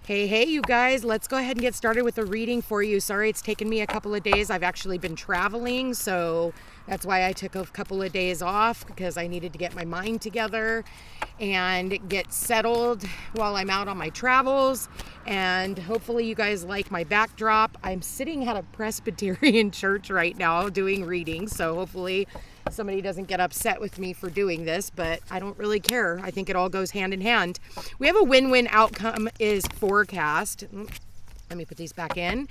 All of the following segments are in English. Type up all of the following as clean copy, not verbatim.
Hey, you guys, let's go ahead and get started with a reading for you. Sorry, it's taken me a couple of days. I've actually been traveling, so that's why I took a couple of days off, because I needed to get my mind together and get settled while I'm out on my travels. And hopefully you guys like my backdrop. I'm sitting at a Presbyterian church right now doing readings, so hopefully somebody doesn't get upset with me for doing this, but I don't really care. I think it all goes hand in hand. We have a win-win outcome is forecast. Let me put these back in.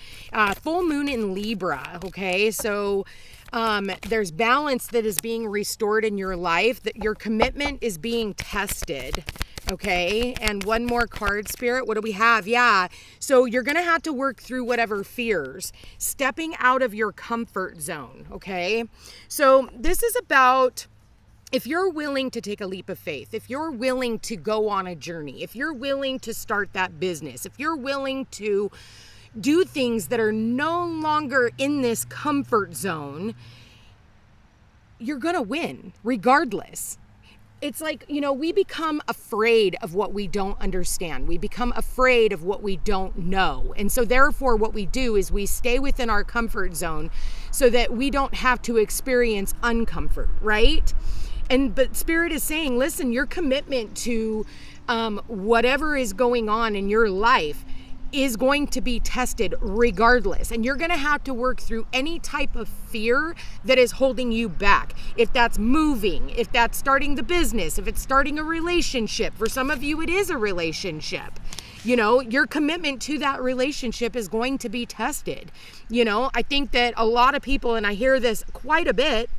Full moon in Libra, okay? So there's balance that is being restored in your life, that your commitment is being tested, okay? And one more card, Spirit. What do we have? Yeah. So you're going to have to work through whatever fears, stepping out of your comfort zone, okay? So this is about, if you're willing to take a leap of faith, if you're willing to go on a journey, if you're willing to start that business, if you're willing to do things that are no longer in this comfort zone, you're going to win regardless. It's like, we become afraid of what we don't understand. We become afraid of what we don't know. And so therefore what we do is we stay within our comfort zone so that we don't have to experience uncomfort, right? But Spirit is saying, listen, your commitment to whatever is going on in your life is going to be tested regardless. And you're going to have to work through any type of fear that is holding you back. If that's moving, if that's starting the business, if it's starting a relationship. For some of you, it is a relationship. Your commitment to that relationship is going to be tested. I think that a lot of people, and I hear this quite a bit,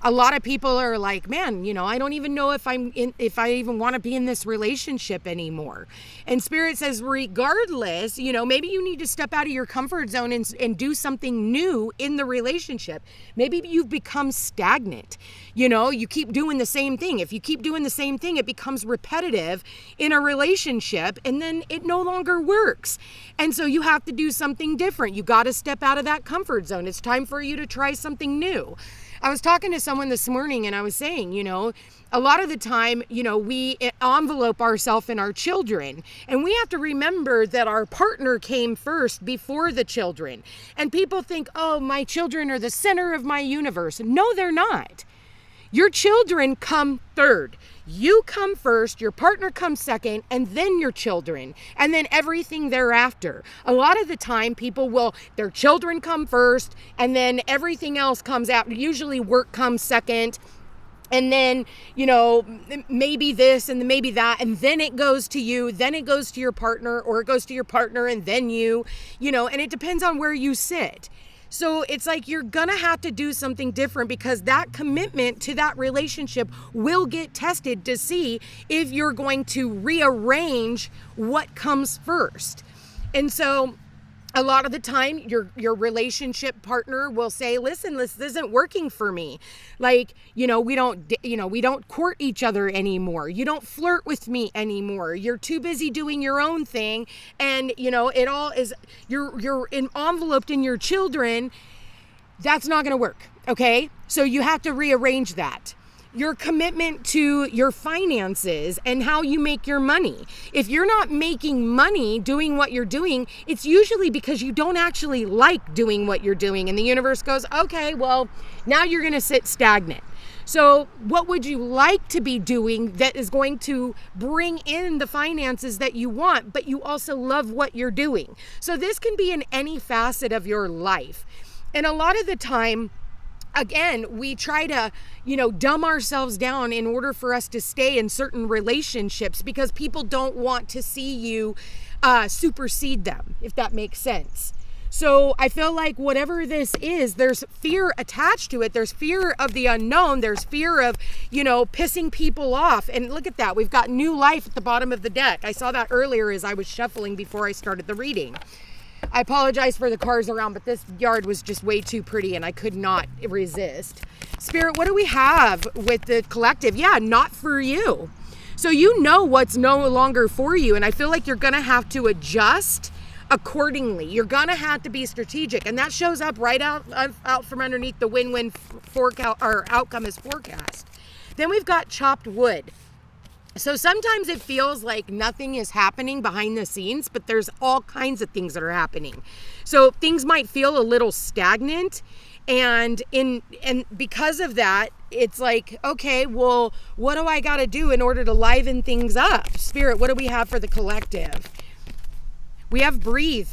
a lot of people are like, man, I don't even know if I even want to be in this relationship anymore. And Spirit says, regardless, maybe you need to step out of your comfort zone and do something new in the relationship. Maybe you've become stagnant. You keep doing the same thing. If you keep doing the same thing, it becomes repetitive in a relationship, and then it no longer works. And so you have to do something different. You got to step out of that comfort zone. It's time for you to try something new. I was talking to someone this morning and I was saying, a lot of the time, we envelope ourselves in our children, and we have to remember that our partner came first before the children. And people think, oh, my children are the center of my universe. No, they're not. Your children come third. You come first, your partner comes second, and then your children, and then everything thereafter. A lot of the time, their children come first, and then everything else comes after. Usually work comes second, and then, maybe this and maybe that, and then it goes to you, then it goes to your partner, or it goes to your partner and then you, and it depends on where you sit. So it's like you're gonna have to do something different, because that commitment to that relationship will get tested to see if you're going to rearrange what comes first. And so a lot of the time your relationship partner will say, listen, this isn't working for me. Like, we don't court each other anymore. You don't flirt with me anymore. You're too busy doing your own thing. And, it all is, you're enveloped in your children. That's not going to work. Okay. So you have to rearrange that. Your commitment to your finances and how you make your money. If you're not making money doing what you're doing, it's usually because you don't actually like doing what you're doing. And the universe goes, okay, well, now you're going to sit stagnant. So what would you like to be doing that is going to bring in the finances that you want, but you also love what you're doing? So this can be in any facet of your life. And a lot of the time, again, we try to, dumb ourselves down in order for us to stay in certain relationships, because people don't want to see you supersede them, if that makes sense. So I feel like whatever this is, there's fear attached to it. There's fear of the unknown. There's fear of, pissing people off. And look at that. We've got new life at the bottom of the deck. I saw that earlier as I was shuffling before I started the reading. I apologize for the cars around, but this yard was just way too pretty and I could not resist. Spirit, what do we have with the collective? Yeah, not for you. So what's no longer for you. And I feel like you're going to have to adjust accordingly. You're going to have to be strategic. And that shows up right out from underneath the win-win forecast or outcome is forecast. Then we've got chopped wood. So sometimes it feels like nothing is happening behind the scenes, but there's all kinds of things that are happening. So things might feel a little stagnant, and because of that, it's like, okay, well, what do I got to do in order to liven things up? Spirit, what do we have for the collective? We have breathe.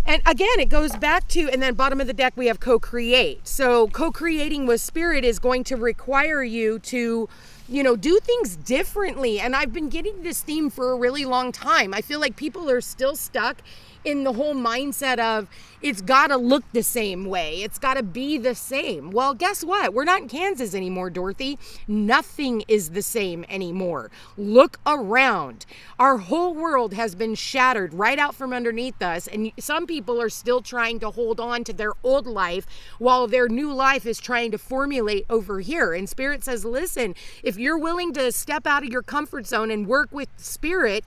And again, it goes back to, and then bottom of the deck, we have co-create. So co-creating with spirit is going to require you to, do things differently. And I've been getting this theme for a really long time. I feel like people are still stuck in the whole mindset of it's got to look the same way. It's got to be the same. Well, guess what? We're not in Kansas anymore, Dorothy. Nothing is the same anymore. Look around. Our whole world has been shattered right out from underneath us. And some people are still trying to hold on to their old life while their new life is trying to formulate over here. And Spirit says, listen, if you're willing to step out of your comfort zone and work with Spirit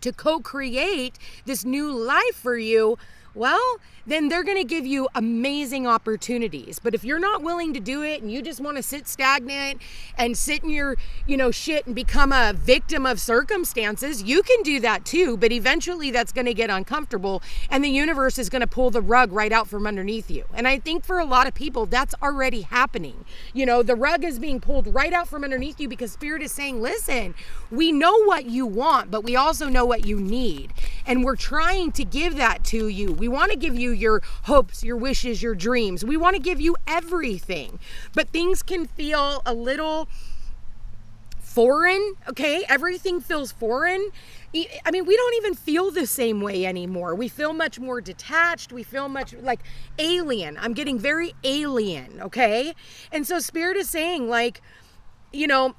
to co-create this new life for you, well, then they're going to give you amazing opportunities. But if you're not willing to do it and you just want to sit stagnant and sit in your, shit and become a victim of circumstances, you can do that too. But eventually that's going to get uncomfortable and the universe is going to pull the rug right out from underneath you. And I think for a lot of people, that's already happening. The rug is being pulled right out from underneath you because Spirit is saying, listen, we know what you want, but we also know what you need. And we're trying to give that to you. We want to give you your hopes, your wishes, your dreams. We want to give you everything. But things can feel a little foreign, okay? Everything feels foreign. I mean, we don't even feel the same way anymore. We feel much more detached. We feel much like alien. I'm getting very alien, okay? And so Spirit is saying, like,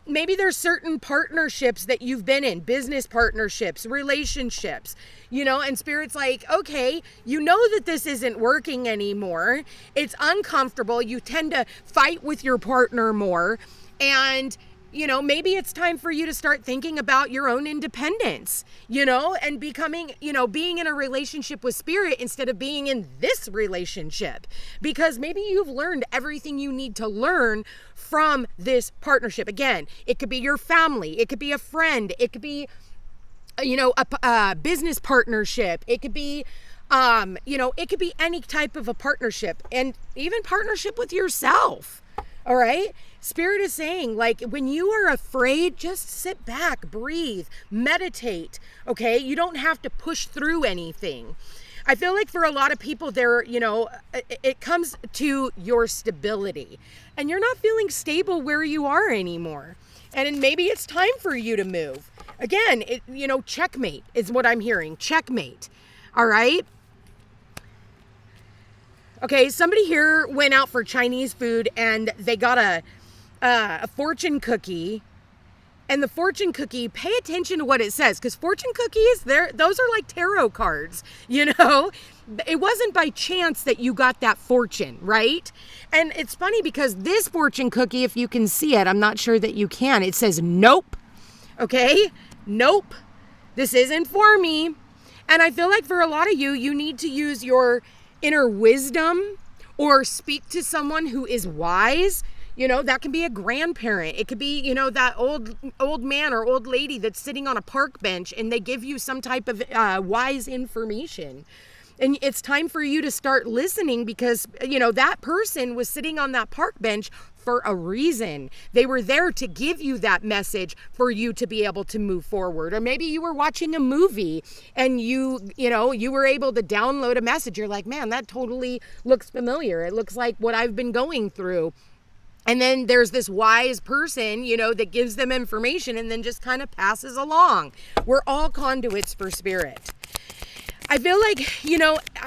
maybe there's certain partnerships that you've been in, business partnerships, relationships, and Spirit's like, okay, that this isn't working anymore. It's uncomfortable. You tend to fight with your partner more. And, maybe it's time for you to start thinking about your own independence, and becoming, being in a relationship with Spirit instead of being in this relationship, because maybe you've learned everything you need to learn from this partnership. Again, it could be your family. It could be a friend. It could be, a business partnership. It could be, it could be any type of a partnership, and even partnership with yourself. All right. Spirit is saying, like, when you are afraid, just sit back, breathe, meditate. Okay. You don't have to push through anything. I feel like for a lot of people there, it comes to your stability and you're not feeling stable where you are anymore. And maybe it's time for you to move. Again, checkmate is what I'm hearing. Checkmate. All right. Okay, somebody here went out for Chinese food and they got a fortune cookie. And the fortune cookie, pay attention to what it says, because fortune cookies, those are like tarot cards, It wasn't by chance that you got that fortune, right? And it's funny because this fortune cookie, if you can see it, I'm not sure that you can, it says nope. Okay? Nope. This isn't for me. And I feel like for a lot of you, you need to use your inner wisdom or speak to someone who is wise. That can be a grandparent. It could be, that old man or old lady that's sitting on a park bench and they give you some type of wise information. And it's time for you to start listening because, that person was sitting on that park bench for a reason. They were there to give you that message for you to be able to move forward. Or maybe you were watching a movie and you were able to download a message. You're like, man, that totally looks familiar. It looks like what I've been going through. And then there's this wise person, that gives them information and then just kind of passes along. We're all conduits for Spirit. I feel like,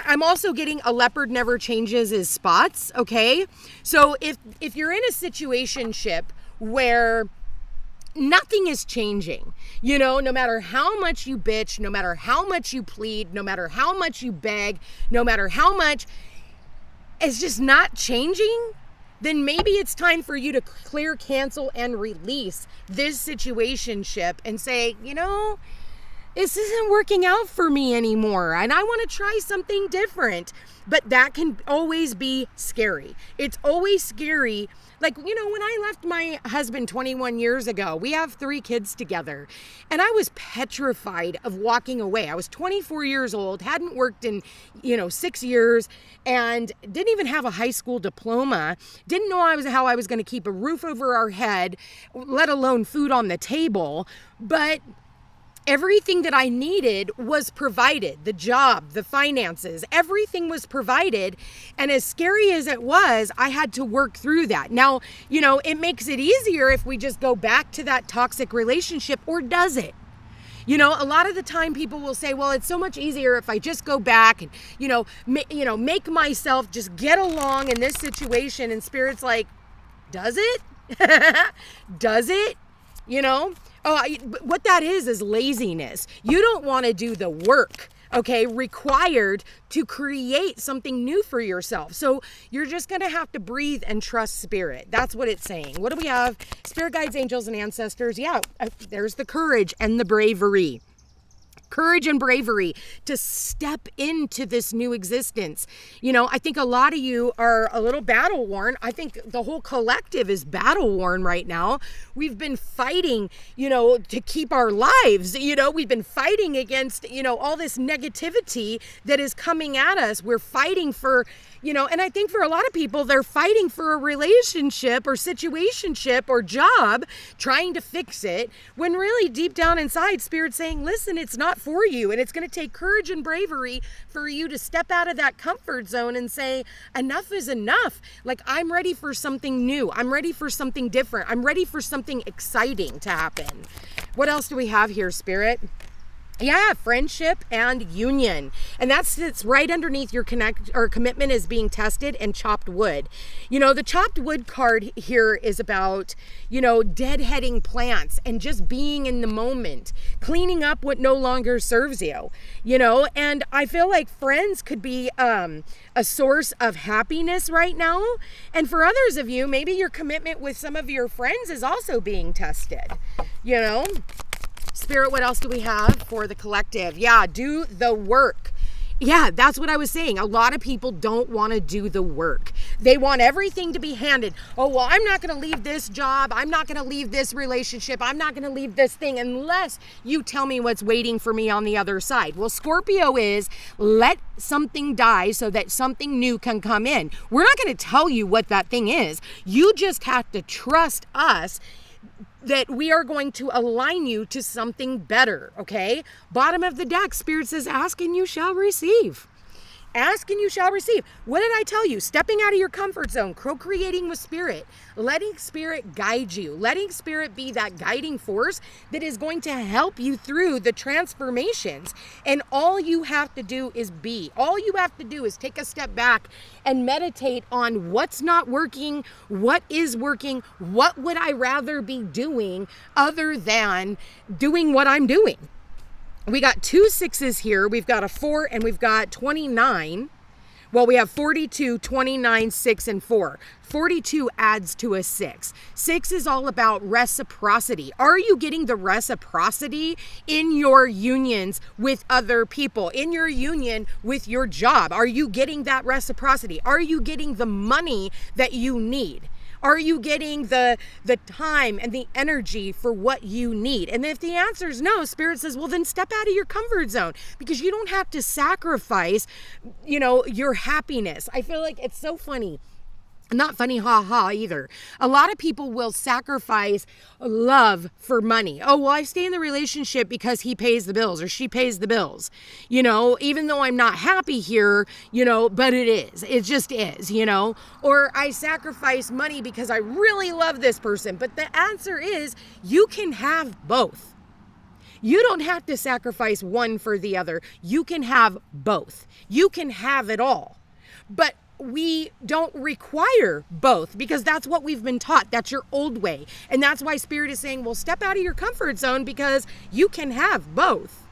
I'm also getting a leopard never changes his spots, okay? So if you're in a situationship where nothing is changing, no matter how much you bitch, no matter how much you plead, no matter how much you beg, no matter how much, it's just not changing, then maybe it's time for you to clear, cancel, and release this situationship and say, this isn't working out for me anymore and I want to try something different. But that can always be scary. It's always scary. Like, when I left my husband 21 years ago, we have 3 kids together, and I was petrified of walking away. I was 24 years old, hadn't worked in, 6 years, and didn't even have a high school diploma, didn't know how I was going to keep a roof over our head, let alone food on the table. But everything that I needed was provided. The job, the finances, everything was provided. And as scary as it was, I had to work through that. Now, it makes it easier if we just go back to that toxic relationship, or does it? A lot of the time people will say, well, it's so much easier if I just go back and, make myself just get along in this situation. And Spirit's like, does it? Does it? What that is laziness. You don't want to do the work, required to create something new for yourself. So you're just going to have to breathe and trust Spirit. That's what it's saying. What do we have? Spirit guides, angels, and ancestors. Yeah, there's the courage and the bravery. Courage and bravery to step into this new existence. I think a lot of you are a little battle worn. I think the whole collective is battle worn right now. We've been fighting, to keep our lives. We've been fighting against, all this negativity that is coming at us. We're fighting for, and I think for a lot of people, they're fighting for a relationship or situationship or job, trying to fix it, when really deep down inside, Spirit's saying, listen, it's not for you. And it's going to take courage and bravery for you to step out of that comfort zone and say, enough is enough. Like, I'm ready for something new. I'm ready for something different. I'm ready for something exciting to happen. What else do we have here, Spirit? Yeah, friendship and union. And that sits right underneath your commitment is being tested, and chopped wood. The chopped wood card here is about, deadheading plants and just being in the moment, cleaning up what no longer serves you, and I feel like friends could be a source of happiness right now. And for others of you, maybe your commitment with some of your friends is also being tested, Spirit, what else do we have for the collective? Yeah, do the work. Yeah, that's what I was saying. A lot of people don't want to do the work. They want everything to be handed. Oh, well, I'm not going to leave this job. I'm not going to leave this relationship. I'm not going to leave this thing unless you tell me what's waiting for me on the other side. Well, Scorpio is let something die so that something new can come in. We're not going to tell you what that thing is. You just have to trust us that we are going to align you to something better, okay? Bottom of the deck, Spirit says, ask and you shall receive. Ask and you shall receive. What did I tell you? Stepping out of your comfort zone, co-creating with Spirit, letting Spirit guide you, letting Spirit be that guiding force that is going to help you through the transformations. And all you have to do is be. All you have to do is take a step back and meditate on what's not working, what is working, what would I rather be doing other than doing what I'm doing. We got 2 6s here. We've got a 4 and we've got 29. Well, we have 42, 29, 6, and 4. 42 adds to a 6. 6 is all about reciprocity. Are you getting the reciprocity in your unions with other people, in your union with your job? Are you getting that reciprocity? Are you getting the money that you need? Are you getting the time and the energy for what you need? And if the answer is no, Spirit says, well, then step out of your comfort zone, because you don't have to sacrifice, your happiness. I feel like it's so funny. Not funny, either. A lot of people will sacrifice love for money. Oh, well, I stay in the relationship because he pays the bills or she pays the bills. Even though I'm not happy here, but it is. It just is, Or I sacrifice money because I really love this person. But the answer is you can have both. You don't have to sacrifice one for the other. You can have both. You can have it all. But we don't require both, because that's what we've been taught. That's your old way. And that's why Spirit is saying, well, step out of your comfort zone, because you can have both.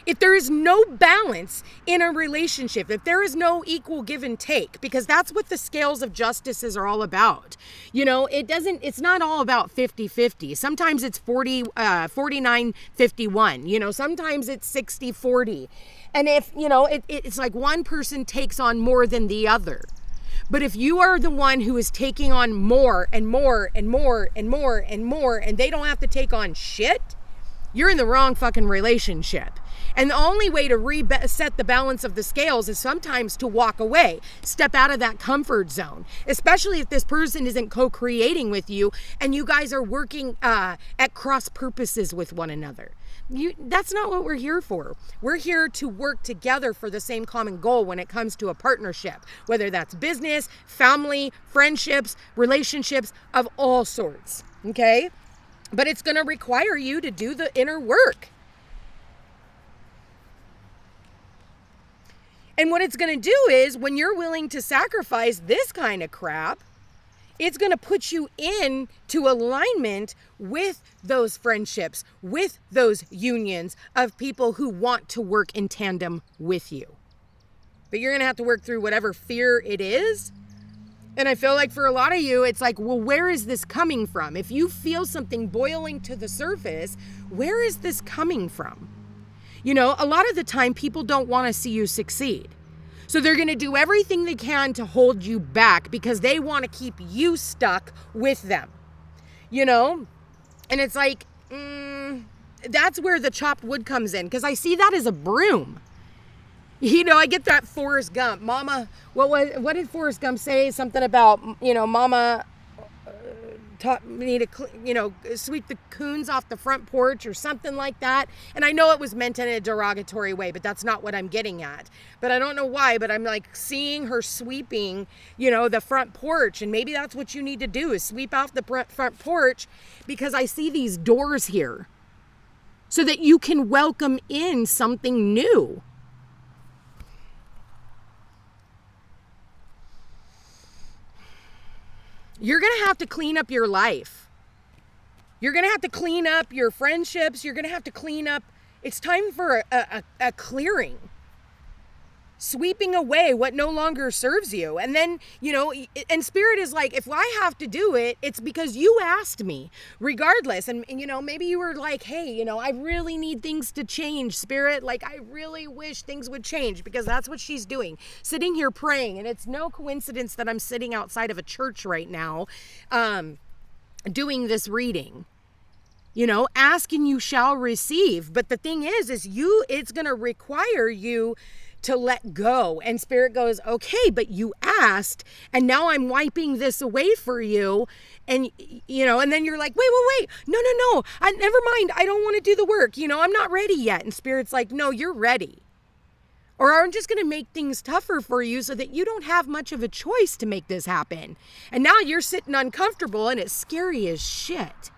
If there is no balance in a relationship, if there is no equal give and take, because that's what the scales of justices are all about. You know, it's not all about 50-50. Sometimes it's 49-51. You know, sometimes it's 60-40. And if, you know, it's like one person takes on more than the other. But if you are the one who is taking on more and more and more and more and more, and they don't have to take on shit, you're in the wrong fucking relationship. And the only way to reset the balance of the scales is sometimes to walk away, step out of that comfort zone, especially if this person isn't co-creating with you and you guys are working at cross purposes with one another. That's not what we're here for. We're here to work together for the same common goal when it comes to a partnership, whether that's business, family, friendships, relationships of all sorts, okay? But it's going to require you to do the inner work. And what it's going to do is when you're willing to sacrifice this kind of crap, it's going to put you into alignment with those friendships, with those unions of people who want to work in tandem with you. But you're going to have to work through whatever fear it is. And I feel like for a lot of you, it's like, well, where is this coming from? If you feel something boiling to the surface, where is this coming from? You know, a lot of the time people don't want to see you succeed. So they're going to do everything they can to hold you back because they want to keep you stuck with them. You know? And it's like, that's where the chopped wood comes in, because I see that as a broom. You know, I get that Forrest Gump. Mama, what did Forrest Gump say? Something about, you know, Mama taught me to, you know, sweep the coons off the front porch or something like that. And I know it was meant in a derogatory way, but that's not what I'm getting at. But I don't know why, but I'm like seeing her sweeping, you know, the front porch. And maybe that's what you need to do is sweep off the front porch, because I see these doors here so that you can welcome in something new. You're going to have to clean up your life. You're going to have to clean up your friendships. You're going to have to clean up. It's time for a clearing. Sweeping away what no longer serves you. And then, you know, and Spirit is like, if I have to do it, it's because you asked me, regardless. And you know, maybe you were like, hey, you know, I really need things to change, Spirit. Like, I really wish things would change, because that's what she's doing. Sitting here praying. And it's no coincidence that I'm sitting outside of a church right now, doing this reading. You know, ask and you shall receive. But the thing is it's going to require you to let go. And Spirit goes, okay, but you asked, and now I'm wiping this away for you. And, you know, and then you're like, wait, no, never mind. I don't want to do the work. You know, I'm not ready yet. And Spirit's like, no, you're ready. Or I'm just going to make things tougher for you so that you don't have much of a choice to make this happen. And now you're sitting uncomfortable and it's scary as shit.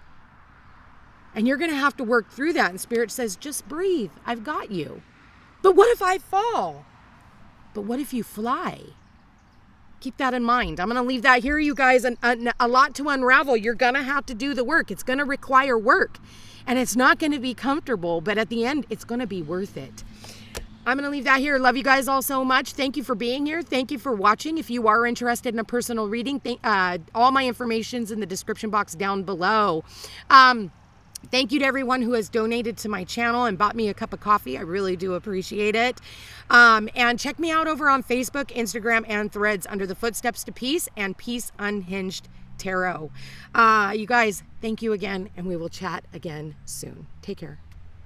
And you're going to have to work through that. And Spirit says, just breathe. I've got you. But what if I fall? But what if you fly? Keep that in mind. I'm going to leave that here, you guys. A lot to unravel. You're going to have to do the work. It's going to require work. And it's not going to be comfortable. But at the end, it's going to be worth it. I'm going to leave that here. Love you guys all so much. Thank you for being here. Thank you for watching. If you are interested in a personal reading, all my information's in the description box down below. Thank you to everyone who has donated to my channel and bought me a cup of coffee. I really do appreciate it. And check me out over on Facebook, Instagram, and Threads under the Footsteps to Peace and Peace Unhinged Tarot. You guys, thank you again, and we will chat again soon. Take care.